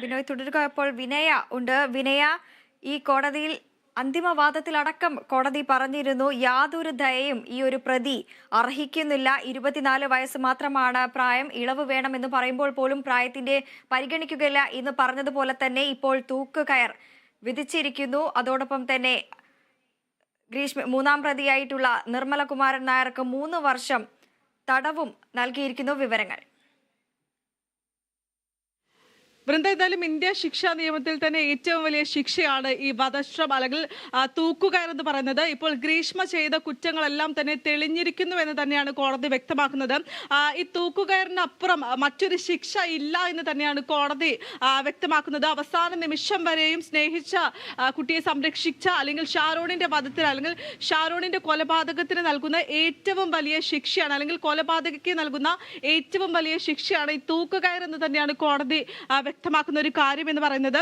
ബിനോയ് തുടരുക. ഇപ്പോൾ വിനയ ഉണ്ട്. വിനയ, ഈ കോടതിയിൽ അന്തിമവാദത്തിലടക്കം കോടതി പറഞ്ഞിരുന്നു യാതൊരു ദയയും ഈ ഒരു പ്രതി അർഹിക്കുന്നില്ല. 24 വയസ്സ് മാത്രമാണ് പ്രായം, ഇളവ് വേണമെന്ന് പറയുമ്പോൾ പോലും പ്രായത്തിന്റെ പരിഗണിക്കുകയില്ല എന്ന് പറഞ്ഞതുപോലെ തന്നെ ഇപ്പോൾ തൂക്കുകയർ വിധിച്ചിരിക്കുന്നു. അതോടൊപ്പം തന്നെ മൂന്നാം പ്രതിയായിട്ടുള്ള നിർമ്മല കുമാരൻ നായർക്ക് 3 വർഷം തടവും നൽകിയിരിക്കുന്നു. വിവരങ്ങൾ വൃന്ദ, എന്തായാലും ഇന്ത്യ ശിക്ഷാ നിയമത്തിൽ തന്നെ ഏറ്റവും വലിയ ശിക്ഷയാണ് ഈ വധശ്രമം അല്ലെങ്കിൽ തൂക്കുകയർ എന്ന് പറയുന്നത്. ഇപ്പോൾ ഗ്രീഷ്മ ചെയ്ത കുറ്റങ്ങളെല്ലാം തന്നെ തെളിഞ്ഞിരിക്കുന്നു എന്ന് തന്നെയാണ് കോടതി വ്യക്തമാക്കുന്നത്. ഈ തൂക്കുകയറിനപ്പുറം മറ്റൊരു ശിക്ഷ ഇല്ല എന്ന് തന്നെയാണ് കോടതി വ്യക്തമാക്കുന്നത്. അവസാന നിമിഷം വരെയും സ്നേഹിച്ച കുട്ടിയെ സംരക്ഷിച്ച അല്ലെങ്കിൽ ഷാരോണിന്റെ വധത്തിന് അല്ലെങ്കിൽ ഷാരോണിന്റെ കൊലപാതകത്തിന് നൽകുന്ന ഏറ്റവും വലിയ ശിക്ഷയാണ്, അല്ലെങ്കിൽ കൊലപാതകയ്ക്ക് നൽകുന്ന ഏറ്റവും വലിയ ശിക്ഷയാണ് ഈ തൂക്കുകയർ എന്ന് തന്നെയാണ് കോടതി വ്യക്തമാക്കുന്ന ഒരു കാര്യം എന്ന് പറയുന്നത്.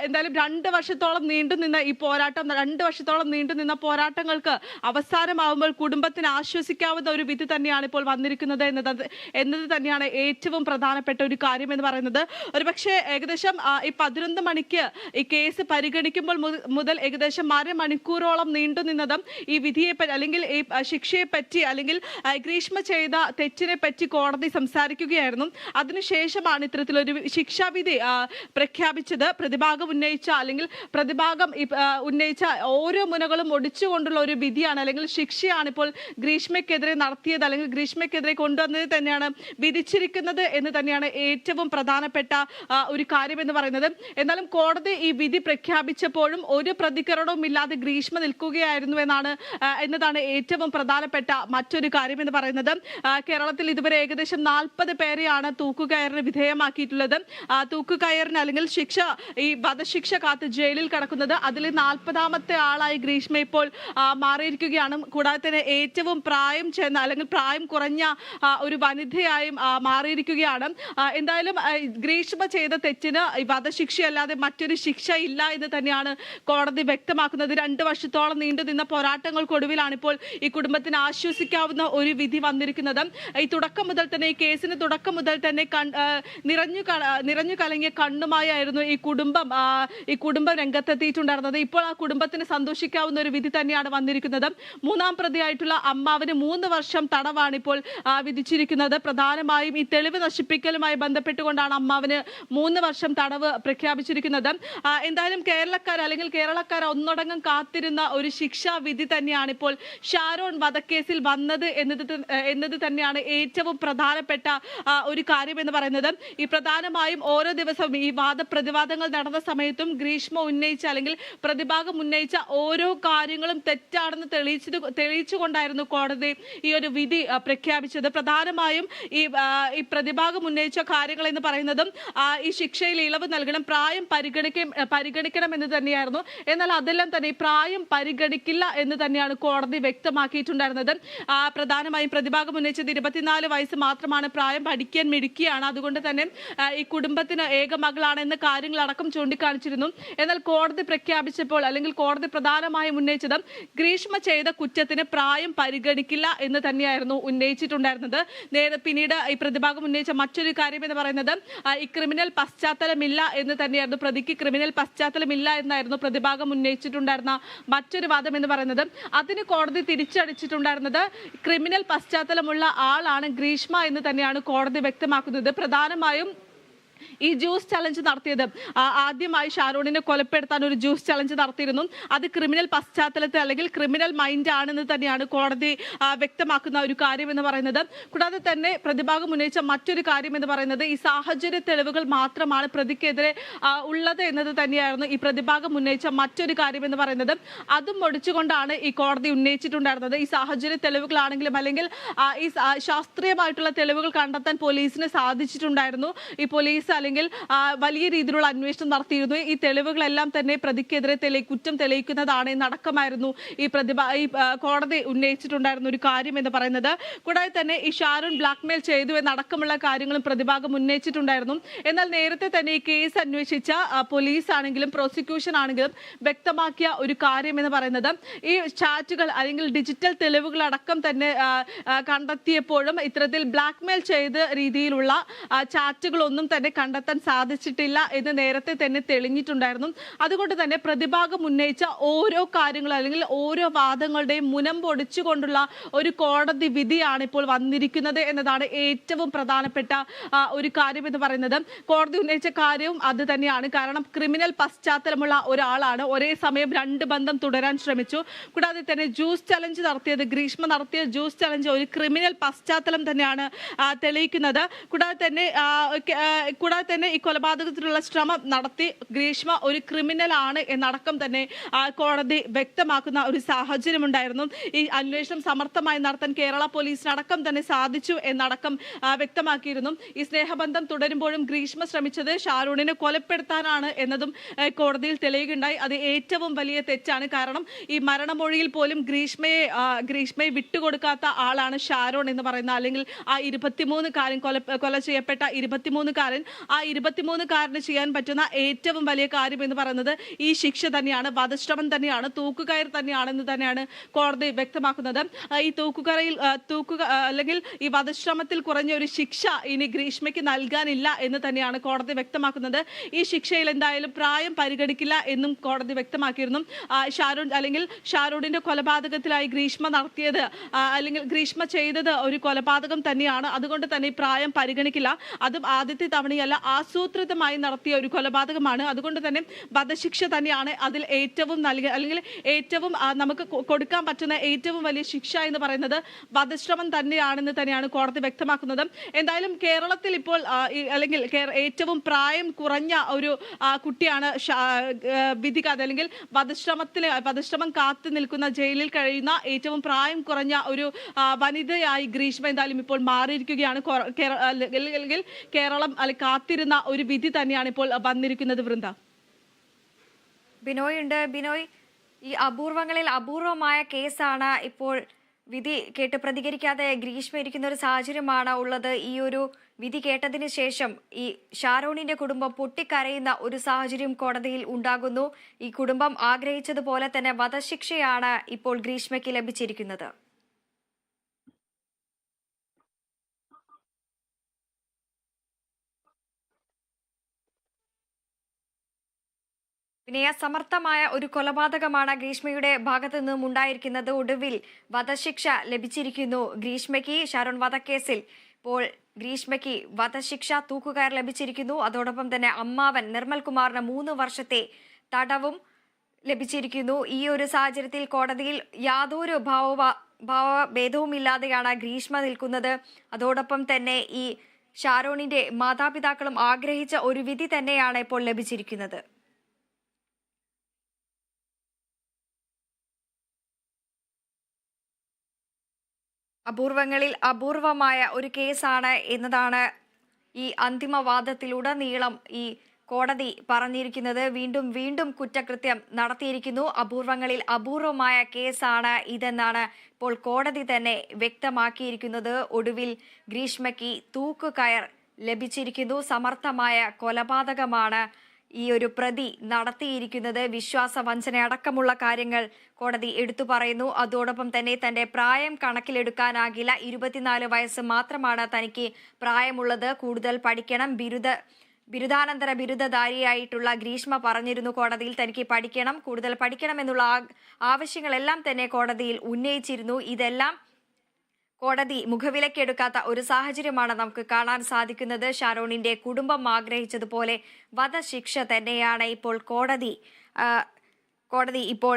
എന്തായാലും 2 വർഷത്തോളം നീണ്ടുനിന്ന ഈ പോരാട്ടം, 2 വർഷത്തോളം നീണ്ടുനിന്ന പോരാട്ടങ്ങൾക്ക് അവസാനമാവുമ്പോൾ കുടുംബത്തിന് ആശ്വസിക്കാവുന്ന ഒരു വിധി തന്നെയാണ് ഇപ്പോൾ വന്നിരിക്കുന്നത് എന്നത് തന്നെയാണ് ഏറ്റവും പ്രധാനപ്പെട്ട ഒരു കാര്യം എന്ന് പറയുന്നത്. ഒരുപക്ഷെ ഏകദേശം ഈ 11 മണിക്ക് ഈ കേസ് പരിഗണിക്കുമ്പോൾ മുതൽ ഏകദേശം അരമണിക്കൂറോളം നീണ്ടുനിന്നതും ഈ വിധിയെ അല്ലെങ്കിൽ ഈ ശിക്ഷയെ പറ്റി അല്ലെങ്കിൽ ഗ്രീഷ്മ ചെയ്ത തെറ്റിനെ പറ്റി കോടതി സംസാരിക്കുകയായിരുന്നു. അതിനുശേഷമാണ് ഇത്തരത്തിലൊരു ശിക്ഷാവിധി പ്രഖ്യാപിച്ചത്. പ്രതിഭാഗം ഉന്നയിച്ച അല്ലെങ്കിൽ പ്രതിഭാഗം ഉന്നയിച്ച ഓരോ മുനകളും ഒടിച്ചുകൊണ്ടുള്ള ഒരു വിധിയാണ് അല്ലെങ്കിൽ ശിക്ഷയാണ് ഇപ്പോൾ ഗ്രീഷ്മയ്ക്കെതിരെ നടത്തിയത് അല്ലെങ്കിൽ ഗ്രീഷ്മയ്ക്കെതിരെ കൊണ്ടുവന്നത് തന്നെയാണ് വിധിച്ചിരിക്കുന്നത് എന്ന് തന്നെയാണ് ഏറ്റവും പ്രധാനപ്പെട്ട ഒരു കാര്യം എന്ന് പറയുന്നത്. എന്നാലും കോടതി ഈ വിധി പ്രഖ്യാപിച്ചപ്പോഴും ഒരു പ്രതികരണവും ഇല്ലാതെ ഗ്രീഷ്മ നിൽക്കുകയായിരുന്നു എന്നതാണ് ഏറ്റവും പ്രധാനപ്പെട്ട മറ്റൊരു കാര്യം എന്ന് പറയുന്നത്. കേരളത്തിൽ ഇതുവരെ ഏകദേശം 40 പേരെയാണ് തൂക്കുകയറിന് വിധേയമാക്കിയിട്ടുള്ളത്. തൂക്കുകയറിന് അല്ലെങ്കിൽ ശിക്ഷ, ഈ വധശിക്ഷ കാത്ത് ജയിലിൽ കിടക്കുന്നത് അതിൽ 40ാമത്തെ ആളായി ഗ്രീഷ്മ ഇപ്പോൾ മാറിയിരിക്കുകയാണ്. കൂടാതെ തന്നെ ഏറ്റവും പ്രായം ചെന്ന അല്ലെങ്കിൽ പ്രായം കുറഞ്ഞ ഒരു വനിതയായും മാറിയിരിക്കുകയാണ്. എന്തായാലും ഗ്രീഷ്മ ചെയ്ത തെറ്റിന് വധശിക്ഷയല്ലാതെ മറ്റൊരു ശിക്ഷ ഇല്ല എന്ന് തന്നെയാണ് കോടതി വ്യക്തമാക്കുന്നത്. 2 വർഷത്തോളം നീണ്ടുനിന്ന പോരാട്ടങ്ങൾക്കൊടുവിലാണ് ഇപ്പോൾ ഈ കുടുംബത്തിന് ആശ്വസിക്കാവുന്ന ഒരു വിധി വന്നിരിക്കുന്നത്. ഈ തുടക്കം മുതൽ തന്നെ, ഈ കേസിന് തുടക്കം മുതൽ തന്നെ നിറഞ്ഞു കലങ്ങിയ കണ്ണുമായായിരുന്നു ഈ കുടുംബം രംഗത്തെത്തിയിട്ടുണ്ടായിരുന്നത്. ഇപ്പോൾ ആ കുടുംബത്തിന് സന്തോഷിക്കാവുന്ന ഒരു വിധി തന്നെയാണ് വന്നിരിക്കുന്നത്. 3ാം പ്രതിയായിട്ടുള്ള അമ്മാവിന് 3 വർഷം തടവാണ് ഇപ്പോൾ വിധിച്ചിരിക്കുന്നത്. പ്രധാനമായും ഈ തെളിവ് നശിപ്പിക്കലുമായി ബന്ധപ്പെട്ടുകൊണ്ടാണ് അമ്മാവിന് 3 വർഷം തടവ് പ്രഖ്യാപിച്ചിരിക്കുന്നത്. എന്തായാലും കേരളക്കാർ ഒന്നടങ്കം കാത്തിരുന്ന ഒരു ശിക്ഷാ വിധി തന്നെയാണ് ഇപ്പോൾ ഷാരോൺ വധക്കേസിൽ വന്നത് എന്നത് തന്നെയാണ് ഏറ്റവും പ്രധാനപ്പെട്ട ഒരു കാര്യം എന്ന് പറയുന്നത്. ഈ പ്രധാനമായും ഓരോ ദിവസവും ഈ വാദപ്രതിവാദങ്ങൾ നടന്ന സമയത്തും ഗ്രീഷ്മ ഉന്നയിച്ച അല്ലെങ്കിൽ പ്രതിഭാഗം ഉന്നയിച്ച ഓരോ കാര്യങ്ങളും തെറ്റാണെന്ന് തെളിയിച്ചുകൊണ്ടായിരുന്നു കോടതി ഈ ഒരു വിധി പ്രഖ്യാപിച്ചത്. പ്രധാനമായും ഈ പ്രതിഭാഗം ഉന്നയിച്ച കാര്യങ്ങൾ എന്ന് പറയുന്നതും ഈ ശിക്ഷയിൽ ഇളവ് നൽകണം, പ്രായം പരിഗണിക്കണം എന്ന് തന്നെയായിരുന്നു. എന്നാൽ അതെല്ലാം തന്നെ ഈ പ്രായം പരിഗണിക്കില്ല എന്ന് തന്നെയാണ് കോടതി വ്യക്തമാക്കിയിട്ടുണ്ടായിരുന്നത്. പ്രധാനമായും പ്രതിഭാഗം ഉന്നയിച്ചത് 24 വയസ്സ് മാത്രമാണ് പ്രായം, പഠിക്കാൻ മിടുക്കിയാണ്, അതുകൊണ്ട് തന്നെ ഈ കുടുംബത്തിന് ഏക മകളാണ് എന്ന കാര്യങ്ങളടക്കം ചൂണ്ടിക്കാണിച്ചിരുന്നു. എന്നാൽ കോടതി പ്രഖ്യാപിച്ചപ്പോൾ അല്ലെങ്കിൽ കോടതി പ്രധാനമായും ഉന്നയിച്ചത് ഗ്രീഷ്മ ചെയ്ത കുറ്റത്തിന് പ്രായം പരിഗണിക്കില്ല എന്ന് തന്നെയായിരുന്നു ഉന്നയിച്ചിട്ടുണ്ടായിരുന്നത്. പിന്നീട് ഈ പ്രതിഭാഗം ഉന്നയിച്ച മറ്റൊരു കാര്യം എന്ന് പറയുന്നത് ഈ ക്രിമിനൽ പശ്ചാത്തലമില്ല എന്ന് തന്നെയായിരുന്നു. പ്രതിക്ക് ക്രിമിനൽ പശ്ചാത്തലമില്ല എന്നായിരുന്നു പ്രതിഭാഗം ഉന്നയിച്ചിട്ടുണ്ടായിരുന്ന മറ്റൊരു വാദം എന്ന് പറയുന്നത്. അതിന് കോടതി തിരിച്ചടിച്ചിട്ടുണ്ടായിരുന്നത് ക്രിമിനൽ പശ്ചാത്തലമുള്ള ആളാണ് ഗ്രീഷ്മ എന്ന് തന്നെയാണ് കോടതി വ്യക്തമാക്കുന്നത്. പ്രധാനമായും ഈ ജ്യൂസ് ചലഞ്ച് നടത്തിയത് ആദ്യമായി ഷാരോണിനെ കൊലപ്പെടുത്താൻ ഒരു ജ്യൂസ് ചലഞ്ച് നടത്തിയിരുന്നു. അത് ക്രിമിനൽ പശ്ചാത്തലത്തിൽ അല്ലെങ്കിൽ ക്രിമിനൽ മൈൻഡ് ആണെന്ന് തന്നെയാണ് കോടതി വ്യക്തമാക്കുന്ന ഒരു കാര്യം എന്ന് പറയുന്നത്. കൂടാതെ തന്നെ പ്രതിഭാഗം ഉന്നയിച്ച മറ്റൊരു കാര്യം എന്ന് പറയുന്നത് ഈ സാഹചര്യ തെളിവുകൾ മാത്രമാണ് പ്രതിക്കെതിരെ ഉള്ളത് എന്നത് തന്നെയായിരുന്നു ഈ പ്രതിഭാഗം ഉന്നയിച്ച മറ്റൊരു കാര്യം എന്ന് പറയുന്നത്. അതും ഒടിച്ചുകൊണ്ടാണ് ഈ കോടതി ഉന്നയിച്ചിട്ടുണ്ടായിരുന്നത്. ഈ സാഹചര്യ തെളിവുകളാണെങ്കിലും അല്ലെങ്കിൽ ഈ ശാസ്ത്രീയമായിട്ടുള്ള തെളിവുകൾ കണ്ടെത്താൻ പോലീസിന് സാധിച്ചിട്ടുണ്ടായിരുന്നു. ഈ പോലീസ് അല്ലെങ്കിൽ വലിയ രീതിയിലുള്ള അന്വേഷണം നടത്തിയിരുന്നു. ഈ തെളിവുകളെല്ലാം തന്നെ പ്രതിക്കെതിരെ കുറ്റം തെളിയിക്കുന്നതാണ് എന്നടക്കമായിരുന്നു ഈ കോടതി ഉന്നയിച്ചിട്ടുണ്ടായിരുന്ന ഒരു കാര്യം എന്ന് പറയുന്നത്. കൂടാതെ തന്നെ ഈ ഷാരോൺ ബ്ലാക്ക്മെയിൽ ചെയ്തു എന്നടക്കമുള്ള കാര്യങ്ങളും പ്രതിഭാഗം ഉന്നയിച്ചിട്ടുണ്ടായിരുന്നു. എന്നാൽ നേരത്തെ തന്നെ ഈ കേസ് അന്വേഷിച്ച പോലീസ് ആണെങ്കിലും പ്രോസിക്യൂഷൻ ആണെങ്കിലും വ്യക്തമാക്കിയ ഒരു കാര്യം എന്ന് പറയുന്നത് ഈ ചാറ്റുകൾ അല്ലെങ്കിൽ ഡിജിറ്റൽ തെളിവുകളടക്കം തന്നെ കണ്ടെത്തിയപ്പോഴും ഇത്തരത്തിൽ ബ്ലാക്ക്മെയിൽ ചെയ്ത രീതിയിലുള്ള ചാറ്റുകളൊന്നും തന്നെ കണ്ടെത്താൻ സാധിച്ചിട്ടില്ല എന്ന് നേരത്തെ തന്നെ തെളിഞ്ഞിട്ടുണ്ടായിരുന്നു. അതുകൊണ്ട് തന്നെ പ്രതിഭാഗം ഉന്നയിച്ച ഓരോ കാര്യങ്ങളും അല്ലെങ്കിൽ ഓരോ വാദങ്ങളുടെയും മുനമ്പൊടിച്ചുകൊണ്ടുള്ള ഒരു കോടതി വിധിയാണ് ഇപ്പോൾ വന്നിരിക്കുന്നത് എന്നതാണ് ഏറ്റവും പ്രധാനപ്പെട്ട ഒരു കാര്യം എന്ന് പറയുന്നത്. കോടതി ഉന്നയിച്ച കാര്യവും അത് തന്നെയാണ്. കാരണം ക്രിമിനൽ പശ്ചാത്തലമുള്ള ഒരാളാണ്, ഒരേ സമയം 2 ബന്ധം തുടരാൻ ശ്രമിച്ചു. കൂടാതെ തന്നെ ജ്യൂസ് ചലഞ്ച് നടത്തിയത്, ഗ്രീഷ്മ നടത്തിയ ജ്യൂസ് ചലഞ്ച് ഒരു ക്രിമിനൽ പശ്ചാത്തലം തന്നെയാണ് തെളിയിക്കുന്നത്. കൂടാതെ തന്നെ ഈ കൊലപാതകത്തിനുള്ള ശ്രമം നടത്തി ഗ്രീഷ്മ ഒരു ക്രിമിനൽ ആണ് എന്നടക്കം തന്നെ കോടതി വ്യക്തമാക്കുന്ന ഒരു സാഹചര്യം ഉണ്ടായിരുന്നു. ഈ അന്വേഷണം സമർത്ഥമായി നടത്താൻ കേരള പോലീസിനടക്കം തന്നെ സാധിച്ചു എന്നടക്കം വ്യക്തമാക്കിയിരുന്നു. ഈ സ്നേഹബന്ധം തുടരുമ്പോഴും ഗ്രീഷ്മ ശ്രമിച്ചത് ഷാരൂണിനെ കൊലപ്പെടുത്താനാണ് എന്നതും കോടതിയിൽ തെളിയുകയുണ്ടായി. അത് ഏറ്റവും വലിയ തെറ്റാണ്. കാരണം ഈ മരണമൊഴിയിൽ പോലും ഗ്രീഷ്മയെ വിട്ടുകൊടുക്കാത്ത ആളാണ് ഷാരോൺ എന്ന് പറയുന്ന, അല്ലെങ്കിൽ ആ 23-കാരൻ കൊല ചെയ്യപ്പെട്ട 23-കാരൻ. ആ 23-കാരന് ചെയ്യാൻ പറ്റുന്ന ഏറ്റവും വലിയ കാര്യം എന്ന് പറയുന്നത് ഈ ശിക്ഷ തന്നെയാണ്, വധശ്രമം തന്നെയാണ്, തൂക്കുകയർ തന്നെയാണെന്ന് തന്നെയാണ് കോടതി വ്യക്തമാക്കുന്നത്. ഈ അല്ലെങ്കിൽ ഈ വധശ്രമത്തിൽ കുറഞ്ഞ ഒരു ശിക്ഷ ഇനി ഗ്രീഷ്മയ്ക്ക് നൽകാനില്ല എന്ന് തന്നെയാണ് കോടതി വ്യക്തമാക്കുന്നത്. ഈ ശിക്ഷയിൽ എന്തായാലും പ്രായം പരിഗണിക്കില്ല എന്നും കോടതി വ്യക്തമാക്കിയിരുന്നു. ഷാരൂണിന്റെ കൊലപാതകത്തിലായി ഗ്രീഷ്മ നടത്തിയത് അല്ലെങ്കിൽ ഗ്രീഷ്മ ചെയ്തത് ഒരു കൊലപാതകം തന്നെയാണ്. അതുകൊണ്ട് തന്നെ പ്രായം പരിഗണിക്കില്ല. അതും ആദ്യത്തെ തവണയല്ല, ആസൂത്രിതമായി നടത്തിയ ഒരു കൊലപാതകമാണ്. അതുകൊണ്ട് തന്നെ വധശിക്ഷ തന്നെയാണ് അതിൽ ഏറ്റവും അല്ലെങ്കിൽ ഏറ്റവും നമുക്ക് കൊടുക്കാൻ പറ്റുന്ന ഏറ്റവും വലിയ ശിക്ഷ എന്ന് പറയുന്നത് വധശ്രമം തന്നെയാണെന്ന് തന്നെയാണ് കോടതി വ്യക്തമാക്കുന്നത്. എന്തായാലും കേരളത്തിൽ ഇപ്പോൾ അല്ലെങ്കിൽ ഏറ്റവും പ്രായം കുറഞ്ഞ ഒരു കുട്ടിയാണ് വിധിക്കാതെ അല്ലെങ്കിൽ വധശ്രമം കാത്തു നിൽക്കുന്ന, ജയിലിൽ കഴിയുന്ന ഏറ്റവും പ്രായം കുറഞ്ഞ ഒരു വനിതയായി ഗ്രീഷ്മ എന്തായാലും ഇപ്പോൾ മാറിയിരിക്കുകയാണ്. അല്ലെങ്കിൽ കേരളം കാത്തിരുന്ന ഒരു വിധി തന്നെയാണ് ഇപ്പോൾ വന്നിരിക്കുന്നത്. വൃന്ദ, ബിനോയ് ഉണ്ട്. ബിനോയ്, ഈ അപൂർവങ്ങളിൽ അപൂർവമായ കേസാണ് ഇപ്പോൾ വിധി കേട്ട് പ്രതികരിക്കാതെ ഗ്രീഷ്മ ഇരിക്കുന്ന ഒരു സാഹചര്യമാണ് ഉള്ളത്. ഈ ഒരു വിധി കേട്ടതിന് ശേഷം ഈ ഷാരോണിന്റെ കുടുംബം പൊട്ടിക്കരയുന്ന ഒരു സാഹചര്യം കോടതിയിൽ ഉണ്ടാകുന്നു. ഈ കുടുംബം ആഗ്രഹിച്ചതുപോലെ തന്നെ വധശിക്ഷയാണ് ഇപ്പോൾ ഗ്രീഷ്മയ്ക്ക് ലഭിച്ചിരിക്കുന്നത്. പിന്നെ സമർത്ഥമായ ഒരു കൊലപാതകമാണ് ഗ്രീഷ്മയുടെ ഭാഗത്തു നിന്നും ഉണ്ടായിരിക്കുന്നത്. ഒടുവിൽ വധശിക്ഷ ലഭിച്ചിരിക്കുന്നു ഗ്രീഷ്മയ്ക്ക്. ഷാരോൺ വധക്കേസിൽ ഇപ്പോൾ ഗ്രീഷ്മയ്ക്ക് വധശിക്ഷ, തൂക്കുകയർ ലഭിച്ചിരിക്കുന്നു. അതോടൊപ്പം തന്നെ അമ്മാവൻ നിർമ്മൽ കുമാറിന് 3 വർഷത്തെ തടവും ലഭിച്ചിരിക്കുന്നു. ഈ ഒരു സാഹചര്യത്തിൽ കോടതിയിൽ യാതൊരു ഭാവഭേദവുമില്ലാതെയാണ് ഗ്രീഷ്മ നിൽക്കുന്നത്. അതോടൊപ്പം തന്നെ ഈ ഷാരോണിന്റെ മാതാപിതാക്കളും ആഗ്രഹിച്ച ഒരു വിധി തന്നെയാണ് ഇപ്പോൾ ലഭിച്ചിരിക്കുന്നത്. അപൂർവങ്ങളിൽ അപൂർവമായ ഒരു കേസാണ് എന്നതാണ് ഈ അന്തിമവാദത്തിലുടനീളം ഈ കോടതി പറഞ്ഞിരിക്കുന്നത്. വീണ്ടും കുറ്റകൃത്യം നടത്തിയിരിക്കുന്നു. അപൂർവങ്ങളിൽ അപൂർവമായ കേസാണ് ഇതെന്നാണ് ഇപ്പോൾ കോടതി തന്നെ വ്യക്തമാക്കിയിരിക്കുന്നത്. ഒടുവിൽ ഗ്രീഷ്മയ്ക്ക് തൂക്കുകയർ ലഭിച്ചിരിക്കുന്നു. സമർത്ഥമായ കൊലപാതകമാണ് ഈ ഒരു പ്രതി നടത്തിയിരിക്കുന്നത്. വിശ്വാസവഞ്ചന അടക്കമുള്ള കാര്യങ്ങൾ കോടതി എടുത്തു പറയുന്നു. അതോടൊപ്പം തന്നെ തന്റെ പ്രായം കണക്കിലെടുക്കാനാകില്ല. 24 വയസ്സ് മാത്രമാണ് തനിക്ക് പ്രായമുള്ളത്. കൂടുതൽ പഠിക്കണം. ബിരുദാനന്തര ബിരുദധാരിയായിട്ടുള്ള ഗ്രീഷ്മ പറഞ്ഞിരുന്നു കോടതിയിൽ തനിക്ക് പഠിക്കണം, കൂടുതൽ പഠിക്കണം എന്നുള്ള ആവശ്യങ്ങളെല്ലാം തന്നെ കോടതിയിൽ ഉന്നയിച്ചിരുന്നു. ഇതെല്ലാം കോടതി മുഖവിലക്കെടുക്കാത്ത ഒരു സാഹചര്യമാണ് നമുക്ക് കാണാൻ സാധിക്കുന്നത്. ഷാരോണിന്റെ കുടുംബം ആഗ്രഹിച്ചതുപോലെ വധശിക്ഷ തന്നെയാണ് ഇപ്പോൾ കോടതി ഇപ്പോൾ